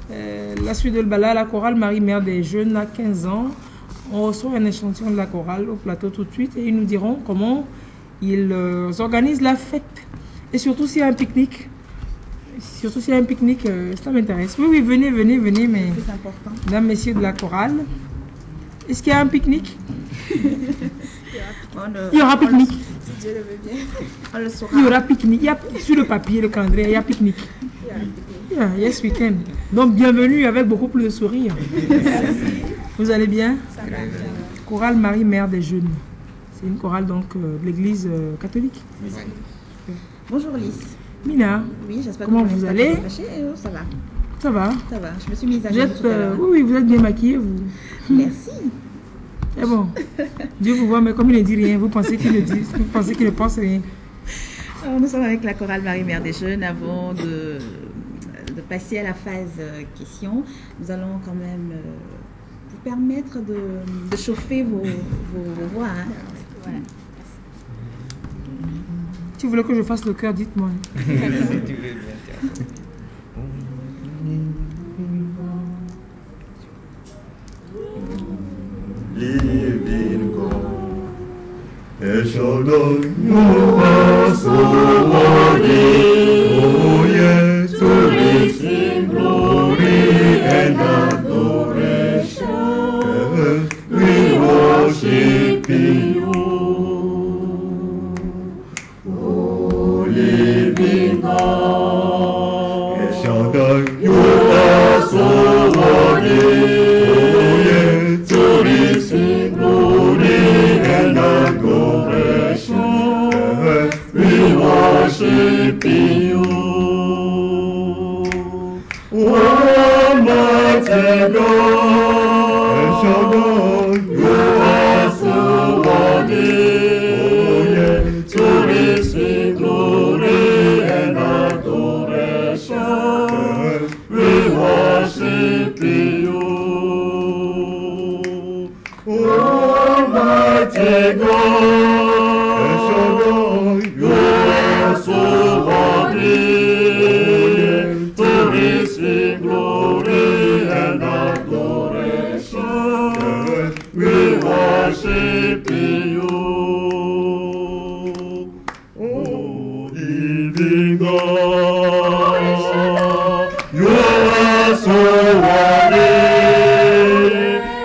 La suite de Bala, la chorale Marie-Mère des Jeunes a 15 ans. On reçoit un échantillon de la chorale au plateau tout de suite et ils nous diront comment ils organisent la fête. Et surtout s'il y a un pique-nique. Surtout s'il y a un pique-nique, ça m'intéresse. Oui, oui, venez, venez, venez, mais... C'est important. Mesdames, messieurs de la chorale, est-ce qu'il y a un pique-nique? Il y aura pique-nique. Si Dieu le veut bien, on le saura. Il y aura pique-nique. Sur le papier, le calendrier, il y a pique-nique. Yes, week-end. Donc, bienvenue avec beaucoup plus de sourires. Vous allez bien? Ça va bien. Chorale Marie-Mère des Jeunes. C'est une chorale donc de l'église catholique. Bonjour Lys. Mina, Oui, j'espère comment que vous allez? Ça va. Ça va? Ça va. Je me suis mise à Vous jour êtes, tout à l'heure. oui, vous êtes bien maquillée, vous. Merci. C'est bon. Dieu vous voit, mais comme il ne dit rien, vous pensez qu'il ne dit, vous pensez qu'il ne pense rien. Alors, nous sommes avec la chorale Marie-Mère des Jeunes. Avant de passer à la phase question, nous allons quand même vous permettre de chauffer vos voix. Hein. Voilà. Si vous voulez que je fasse le cœur, dites-moi. Living God, El Shaddai, you are so worthy. Oh yes, to receive glory and adoration. We worship you. Oh, living God, El Shaddai, you are so worthy. Oh yes, to receive glory and adoration. We worship you. Almighty God, El Shaddai, you are so worthy. Oh yeah, to receive glory and adoration. We worship you. Almighty God, El Shaddai, you are so worthy. To receive glory and adoration, we worship you. Oh, living God, you are so worthy.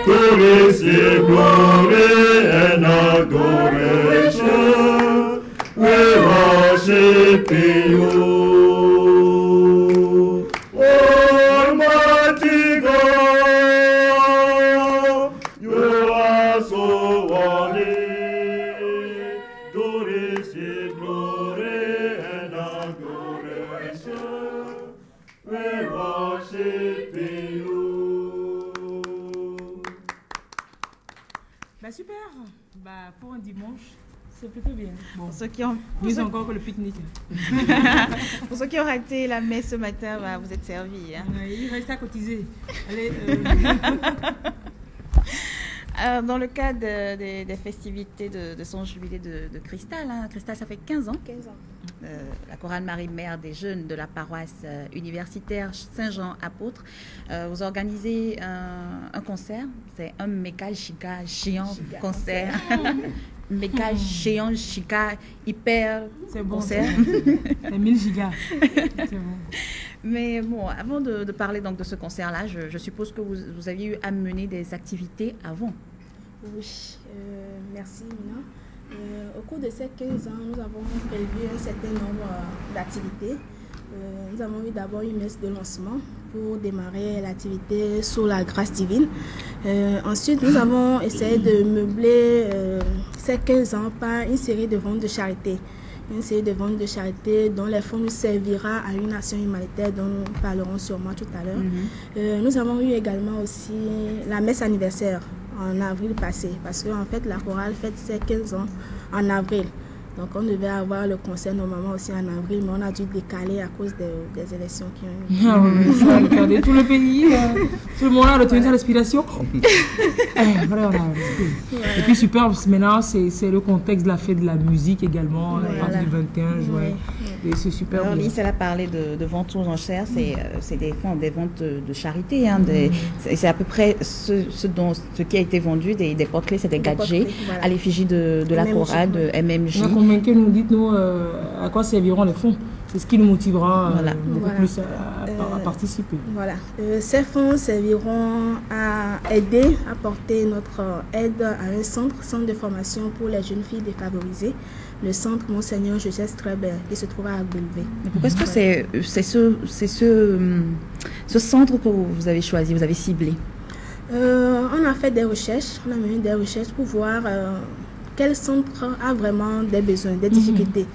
To receive glory and adoration, we worship you. Almighty God, you are so worthy. To receive glory and adoration, we worship you. Bah super. Bah pour un dimanche, c'est plutôt bien. Bon, Pour ceux qui ont, mieux encore que le pique-nique. pour ceux qui ont raté la messe ce matin, bah, vous êtes servis. Hein. Il reste à cotiser. Allez. Dans le cadre des festivités de son jubilé de Cristal, hein. Cristal, ça fait 15 ans. 15 ans. La chorale Marie-Mère des Jeunes de la paroisse universitaire Saint-Jean-Apôtre. Vous organisez un concert, c'est un méga giga géant concert. Méga géant giga hyper C'est bon. concert. C'est 1000 gigas. C'est bon. Mais bon, avant de parler donc de ce concert-là, je suppose que vous aviez eu à mener des activités avant. Oui, merci Mina. Au cours de ces 15 ans, nous avons prévu un certain nombre d'activités. Nous avons eu d'abord une messe de lancement pour démarrer l'activité sous la grâce divine. Ensuite, nous avons essayé de meubler ces 15 ans par une série de ventes de charité. Une série de ventes de charité dont les fonds nous servira à une action humanitaire dont nous parlerons sûrement tout à l'heure. Nous avons eu également aussi la messe anniversaire en avril passé, parce qu'en fait la chorale fête ses 15 ans en avril. Donc on devait avoir le concert normalement aussi en avril, mais on a dû décaler à cause des élections qui ont eu. Ah oui, ça a regardé tout le pays, tout le monde a retenu sa respiration. Voilà, et puis super, maintenant c'est le contexte de la fête de la musique également, à partir du 21 juin. Et c'est super. Alors Lise, elle a parlé de ventes aux enchères, c'est des ventes de charité. Hein, c'est à peu près ce qui a été vendu, des porte-clés, c'est des gadgets à l'effigie de la chorale, de MMJ. On a convaincu, nous dites nous à quoi serviront les fonds. C'est ce qui nous motivera beaucoup plus à participer. Voilà. Ces fonds serviront à aider, à porter notre aide à un centre de formation pour les jeunes filles défavorisées, le centre Monseigneur Joseph Strebel, qui se trouve à Agboulvé. Pourquoi est-ce que c'est ce centre que vous avez choisi, vous avez ciblé? On a fait des recherches, on a mené des recherches pour voir quel centre a vraiment des besoins, des difficultés.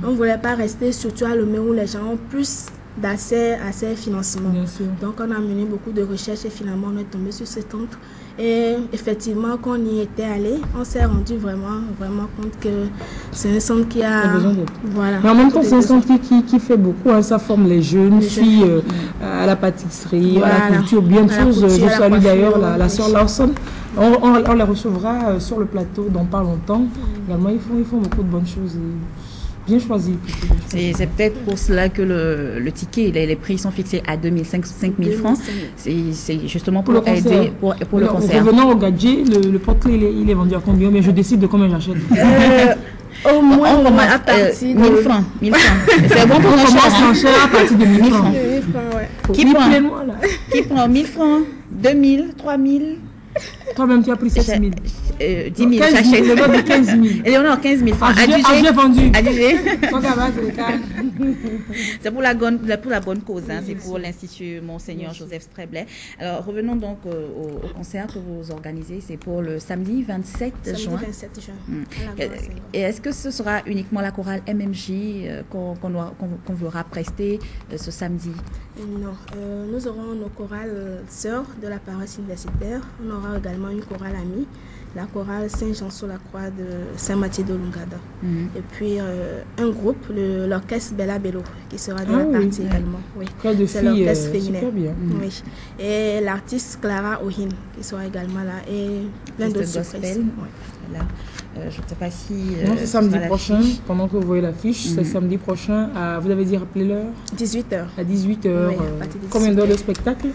On ne voulait pas rester surtout à Lomé où les gens ont plus d'accès à ces financements. Donc on a mené beaucoup de recherches et finalement on est tombé sur ce centre. Et effectivement, quand on y était allé, on s'est rendu vraiment compte que c'est un centre qui a besoin d'aide. Voilà. Mais en même temps, c'est un centre qui fait beaucoup. Hein, ça forme les jeunes filles à la pâtisserie, à la couture, bien de choses. Je salue d'ailleurs la sœur Lawson. On les recevra sur le plateau dans pas longtemps. Également, ils font beaucoup de bonnes choses. Bien choisi. C'est peut-être pour cela que le ticket, les prix sont fixés à 2 000, 5 000 francs. C'est justement pour aider pour le concert. Revenons au gadget, le porte-clés, il est vendu à combien? Mais je décide de combien j'achète. Au moins, à partir de 1000 francs. 1000 francs. C'est bon pour on commence l'enchère à partir de 1000 francs. Qui prend 1000 francs, 2000, 3000? Toi-même, tu as pris 7 000. 10 000, j'achète. Le de 15 000. Éléonore, 15 000 francs. J'ai vendu. C'est pour la bonne cause. Hein. C'est pour l'Institut Monseigneur Joseph Strebel. Alors, revenons donc au concert que vous organisez. C'est pour le samedi 27 juin. Samedi 27 juin. Et est-ce que ce sera uniquement la chorale MMJ qu'on verra prester ce samedi? Non. Nous aurons nos chorales sœurs de la paroisse universitaire. On aura également une chorale amie, la chorale Saint-Jean-sur-la-Croix de Saint-Mathieu de Lungada. Et puis un groupe, l'orchestre Bella Bello, qui sera de la partie également. Oui. C'est l'orchestre féminin. Bien. Oui. Et l'artiste Clara Ohin, qui sera également là. Et plein d'autres surprises. Voilà. Je ne sais pas si... non, c'est samedi prochain, pendant que vous voyez l'affiche, c'est samedi prochain, vous avez dit, rappelez l'heure? 18h. À 18h. Oui, combien d'heures de spectacle?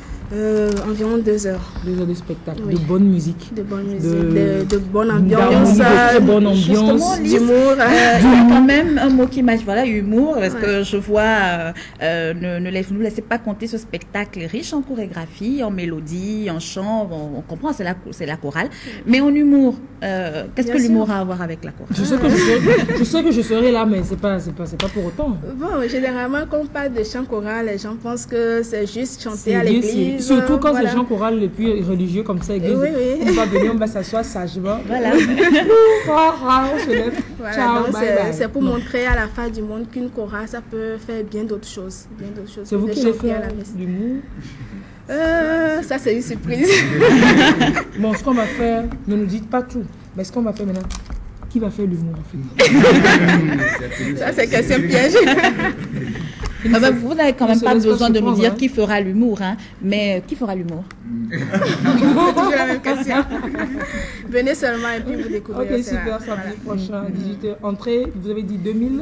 Environ 2 heures. 2 heures de spectacle, de bonne musique. De bonne musique, de bonne ambiance. De bonne ambiance. D'humour. Il y a quand même un mot qui marche, voilà, humour, parce que je vois, ne nous laissez pas compter ce spectacle riche en chorégraphie, en mélodie, en chant, on comprend, c'est la chorale, mais en humour. Qu'est-ce que l'humour a à voir avec la chorale? Je sais que je serai là, mais c'est pas pour autant. Bon, généralement, quand on parle de chant choral, les gens pensent que c'est juste chanter à l'église. Surtout quand c'est les chants chorales les plus religieux comme ça, église. On va venir, on va s'asseoir sagement. Voilà. On se lève. Voilà, ciao, donc bye bye. c'est pour montrer à la face du monde qu'une chorale, ça peut faire bien d'autres choses. C'est vous qui allez faire l'humour? Ça, c'est une surprise. Bon, ce qu'on va faire, ne nous dites pas tout. Mais ce qu'on va faire maintenant, qui va faire l'humour en fait? Ça, c'est question piège. Vous n'avez quand même pas besoin de me dire qui fera l'humour, hein, mais qui fera l'humour? Toujours la même question. Venez seulement et puis vous découvrirez. Ok, super, samedi prochain, 18h. Entrée, vous avez dit 2000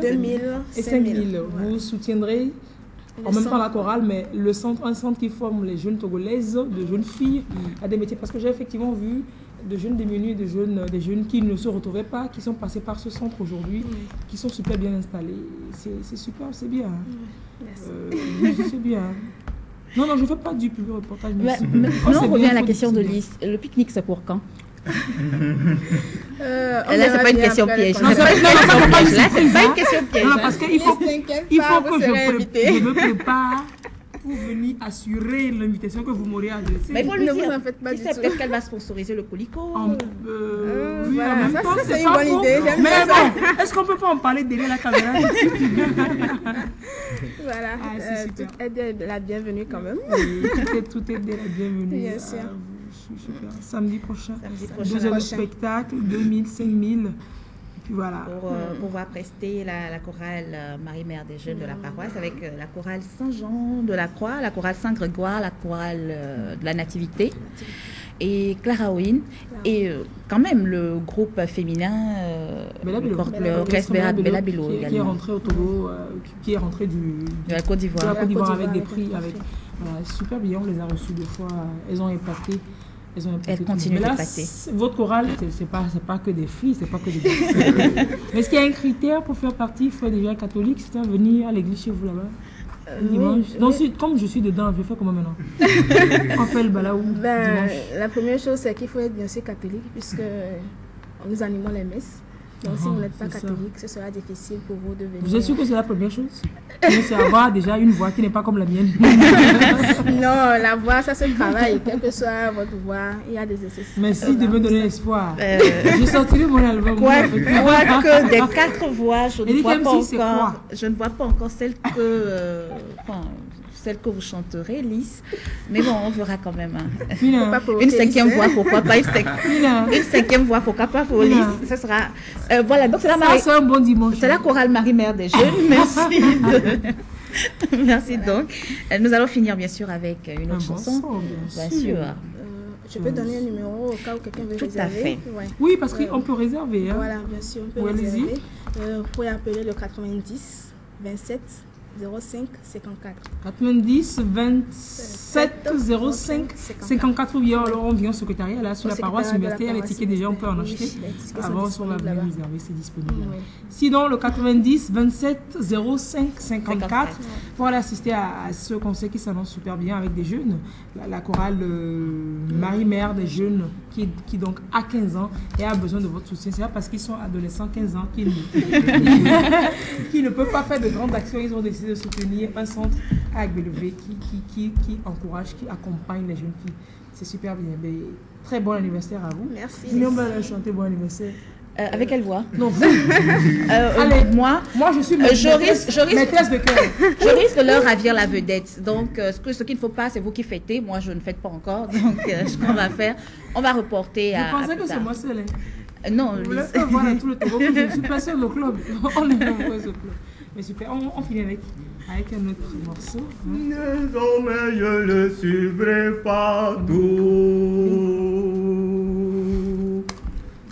et 5000. Vous soutiendrez en même temps la chorale, mais un centre qui forme les jeunes Togolaises, de jeunes filles à des métiers. Parce que j'ai effectivement vu de jeunes démunis, des jeunes qui ne se retrouvaient pas, qui sont passés par ce centre aujourd'hui, qui sont super bien installés. C'est super, c'est bien. C'est bien. Non, je ne fais pas du public reportage. Mais on revient à la question de Lise. Le pique-nique, c'est pour quand? Là, c'est pas une question piège. Non, c'est pas une question piège. Non, parce qu'il faut que je me prépare pour venir assurer l'invitation que vous m'aurez adressée. Mais il faut lui Ne dire, vous en faites pas du tout. Peut-être qu'elle va sponsoriser le Colico. Oui, voilà, en même temps, c'est une bonne idée. Mais bon, est-ce qu'on peut pas en parler derrière la caméra? Voilà, toute aide est la bienvenue quand même. Oui, tout est la bienvenue. Bien sûr. Super. Samedi prochain. 2 heures de spectacle, 2000, 5000. Puis voilà. Pour pouvoir prester la chorale Marie-Mère des Jeunes de la paroisse avec la chorale Saint-Jean de la Croix, la chorale Saint-Grégoire, la chorale de la Nativité et Clara Wynne. Et quand même le groupe féminin, l'orchestre Bella Bello qui est rentré au Togo, qui est rentré de la Côte d'Ivoire avec des prix. Voilà, super bien, on les a reçus 2 fois. Elles ont épaté. Elles continuent d'épater. Votre chorale, c'est pas que des filles, c'est pas que des garçons. Mais est-ce qu'il y a un critère pour faire partie? Il faut déjà catholique, c'est-à-dire venir à l'église chez vous là-bas dimanche. Donc, comme je suis dedans, je fais comment maintenant? On fait le balaou dimanche. La première chose, c'est qu'il faut être bien sûr catholique, puisque nous animons les messes. Donc, si vous n'êtes pas catholique, ce sera difficile pour vous de venir. Vous êtes sûr que c'est la première chose? C'est avoir déjà une voix qui n'est pas comme la mienne. Non, la voix, ça se travaille. Quelle que soit votre voix, il y a des exercices. Merci de me donner l'espoir. J'ai sorti mon album. Quoique des 4 voix, je ne vois pas encore celle que vous chanterez, Lys. Mais bon, on verra quand même. Une 5e voix, pourquoi pas une 5e voix, pourquoi pas pour Lys. Ce sera... voilà, donc c'est un bon dimanche. C'est la chorale Marie-Mère des Jeunes. Merci. Merci donc. Nous allons finir bien sûr avec une autre chanson. Bien sûr. Je peux donner un numéro au cas où quelqu'un veut réserver. Tout à fait. Ouais. Oui, parce qu'on peut réserver. Hein. Voilà, bien sûr, on peut réserver. Vous pouvez appeler le 90 27 05 54. 90 27 05 54 ou bien alors on vient au secrétariat là sur la paroisse universitaire, les tickets déjà on peut en acheter. Avant on va venir réserver, c'est disponible. Oui. Sinon le 90 27 05 54 pour aller assister à ce concert qui s'annonce super bien avec des jeunes, la chorale Marie-Mère des Jeunes qui donc a 15 ans et a besoin de votre soutien. C'est pas parce qu'ils sont adolescents 15 ans qu'ils ne peuvent pas faire de grandes actions. Ils ont décidé de soutenir un centre à Bellevue qui encourage, qui accompagne les jeunes filles. C'est super bien. Mais très bon anniversaire à vous. Merci. Sinon, on va chanter bon anniversaire. Avec quelle voix? Non, vous. Allez, moi je suis maîtresse de cœur. Je risque de leur ravir la vedette. Donc, ce qu'il ne faut pas, c'est vous qui fêtez. Moi, je ne fête pas encore. Donc, ce qu'on va faire, on va reporter à. Je pensais que c'est moi seule. Non, vous voulez voir tout le Togo. Je suis pas seule au club. On est nombreux au club. Mais super, on finit avec un autre morceau. Désormais, je le suivrai partout.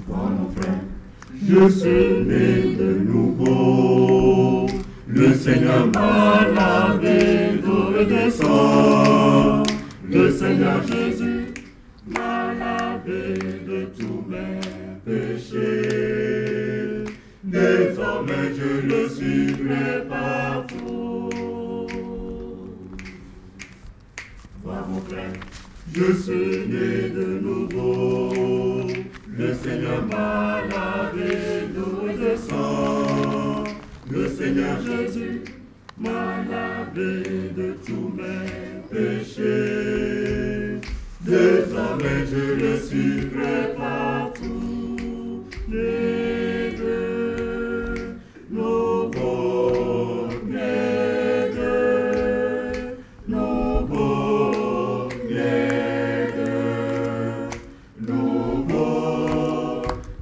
Vois mon frère, je suis né de nouveau. Le Seigneur m'a lavé d'eau et de sang. Le Seigneur Jésus m'a lavé de tous mes péchés. Désormais je le suivrai partout. Vois mon frère, je suis né de nouveau. Le Seigneur m'a lavé d'eau et de sang. Le Seigneur Jésus m'a lavé de tous mes péchés. Désormais je le suivrai partout.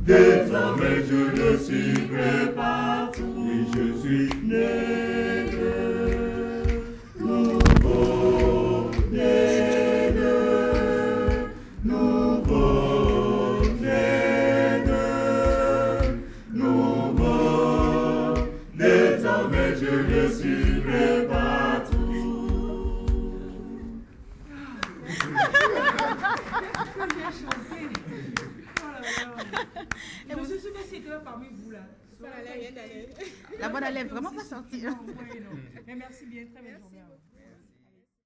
Désormais je le suivrai partout. Oui, je suis nègre, nouveau nègre, nouveau nègre, nouveau. Désormais je le suivrai partout. Et vous êtes sûr que c'était parmi vous là? La bonne allait vraiment pas sortir. Mais merci bien, très belle journée.